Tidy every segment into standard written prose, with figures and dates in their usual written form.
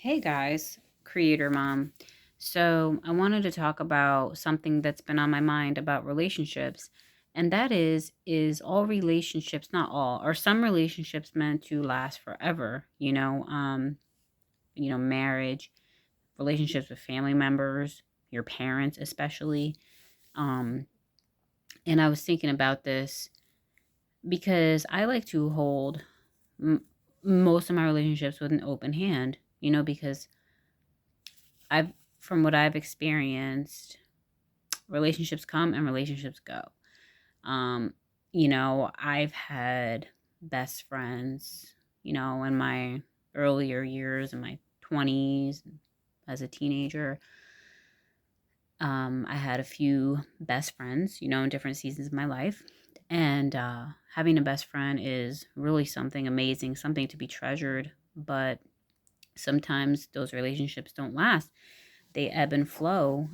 Hey guys, Creator Mom. So, I wanted to talk about something that's been on my mind about relationships, and that is all relationships, not all, are some relationships meant to last forever, marriage, relationships with family members, your parents especially. Um and I was thinking about this because I like to hold m- most of my relationships with an open hand, because I've from what I've experienced, relationships come and relationships go. Um, I've had best friends, in my earlier years, in my 20s, as a teenager. I had a few best friends, in different seasons of my life. And having a best friend is really something amazing, something to be treasured. But sometimes those relationships don't last, they ebb and flow.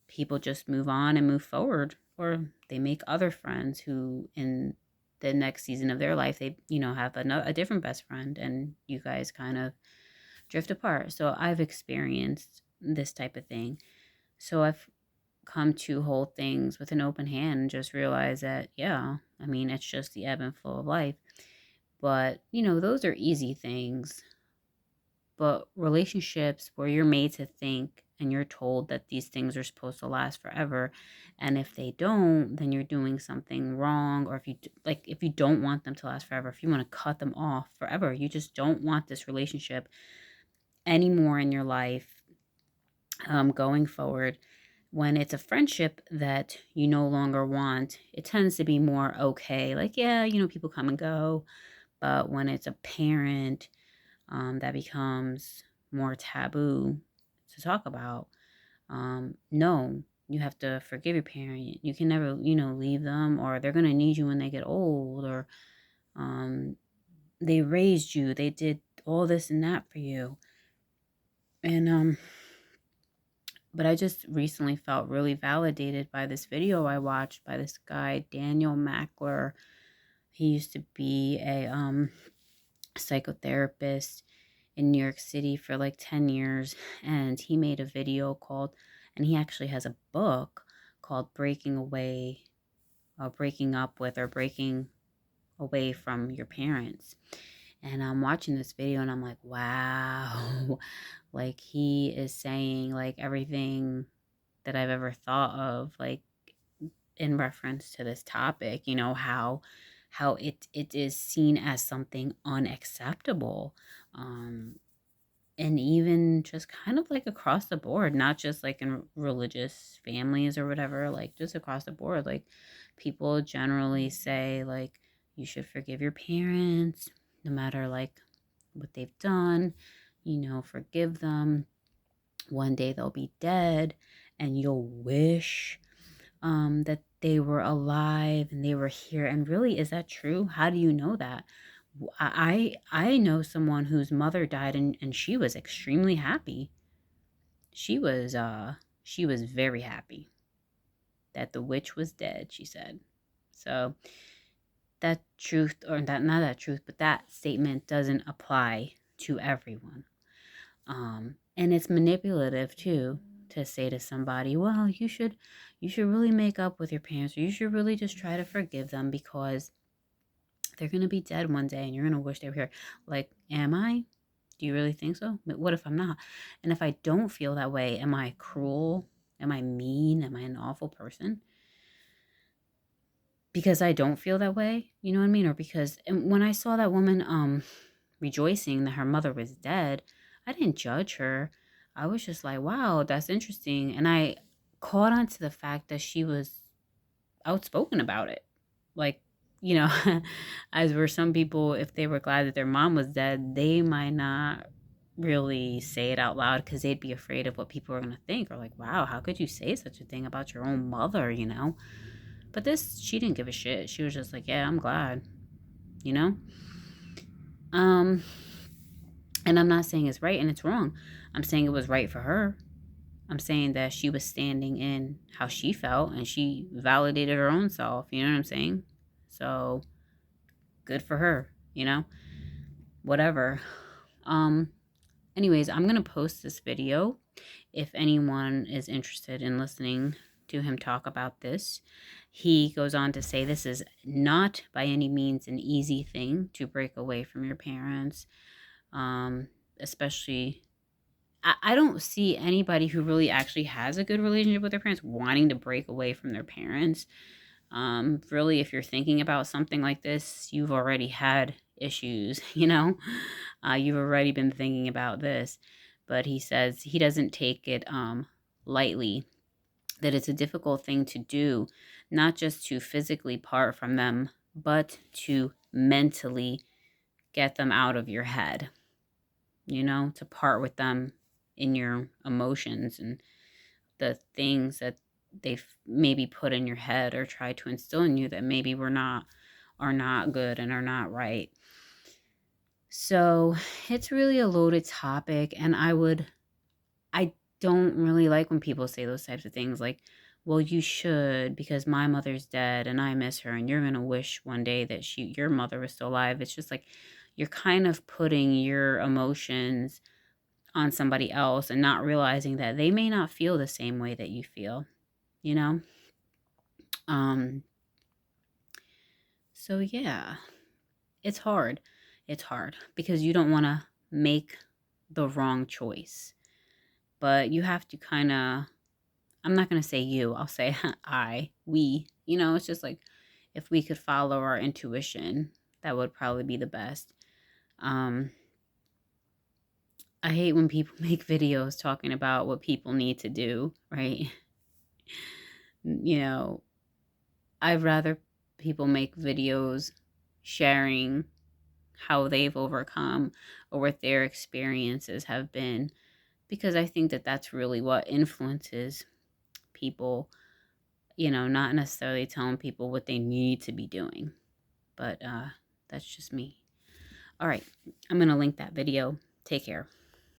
People just move on and move forward, or they make other friends who, in the next season of their life, they have a different best friend, and you guys kind of drift apart. So I've experienced this type of thing. So I've come to hold things with an open hand and just realize that, yeah, I mean, it's just the ebb and flow of life. But those are easy things. But relationships where you're made to think and you're told that these things are supposed to last forever, and if they don't, then you're doing something wrong. Or if you don't want them to last forever, if you want to cut them off forever, you just don't want this relationship anymore in your life, going forward. When it's a friendship that you no longer want, it tends to be more okay. Like, yeah, people come and go. But when it's a parent, that becomes more taboo to talk about. No, you have to forgive your parent. You can never, leave them, or they're gonna need you when they get old, or um, they raised you, they did all this and that for you. And but I just recently felt really validated by this video I watched by this guy Daniel Mackler. He used to be a psychotherapist in New York City for like 10 years. And he made a video called, and he actually has a book called Breaking Up With, or Breaking Away from Your Parents. And I'm watching this video and I'm like, wow, like he is saying like everything that I've ever thought of, like in reference to this topic, how it is seen as something unacceptable. Um, and even just kind of like across the board, not just like in religious families or whatever, like just across the board, like people generally say like you should forgive your parents no matter like what they've done, forgive them. One day they'll be dead and you'll wish that they were alive and they were here. And really, is that true? How do you know that? I know someone whose mother died, and she was extremely happy. She was she was very happy that the witch was dead, she said. So that truth, or that, not that truth, but that statement doesn't apply to everyone. And it's manipulative too, to say to somebody, well, you should really make up with your parents, or you should really just try to forgive them because they're gonna be dead one day and you're gonna wish they were here. Like, am I? Do you really think so? But what if I'm not? And if I don't feel that way, am I cruel? Am I mean? Am I an awful person? Because I don't feel that way, you know what I mean? Or because, and when I saw that woman rejoicing that her mother was dead, I didn't judge her. I was just like, wow, that's interesting. And I caught on to the fact that she was outspoken about it. Like, as were some people, if they were glad that their mom was dead, they might not really say it out loud because they'd be afraid of what people are going to think, or like, wow, how could you say such a thing about your own mother? But this, she didn't give a shit. She was just like, yeah, I'm glad, you know? Um, and I'm not saying it's right and it's wrong. I'm saying it was right for her. I'm saying that she was standing in how she felt and she validated her own self. You know what I'm saying? So good for her, whatever. Um, Anyways, I'm going to post this video if anyone is interested in listening to him talk about this. He goes on to say this is not by any means an easy thing to break away from your parents, especially. I don't see anybody who really actually has a good relationship with their parents wanting to break away from their parents. Really, if you're thinking about something like this, you've already had issues, you've already been thinking about this. But he says he doesn't take it lightly, that it's a difficult thing to do, not just to physically part from them, but to mentally get them out of your head, to part with them in your emotions and the things that they've maybe put in your head or tried to instill in you that maybe are not good and are not right. So it's really a loaded topic, and I don't really like when people say those types of things like, well, you should because my mother's dead and I miss her and you're going to wish one day that your mother was still alive. It's just like you're kind of putting your emotions on somebody else and not realizing that they may not feel the same way that you feel, you know? Um so yeah, it's hard. It's hard because you don't want to make the wrong choice. But you have to kind of, I'm not going to say you, I'll say we, it's just like if we could follow our intuition, that would probably be the best. Um I hate when people make videos talking about what people need to do, right? You know, I'd rather people make videos sharing how they've overcome or what their experiences have been, because I think that that's really what influences people, not necessarily telling people what they need to be doing. But that's just me. All right, I'm going to link that video. Take care.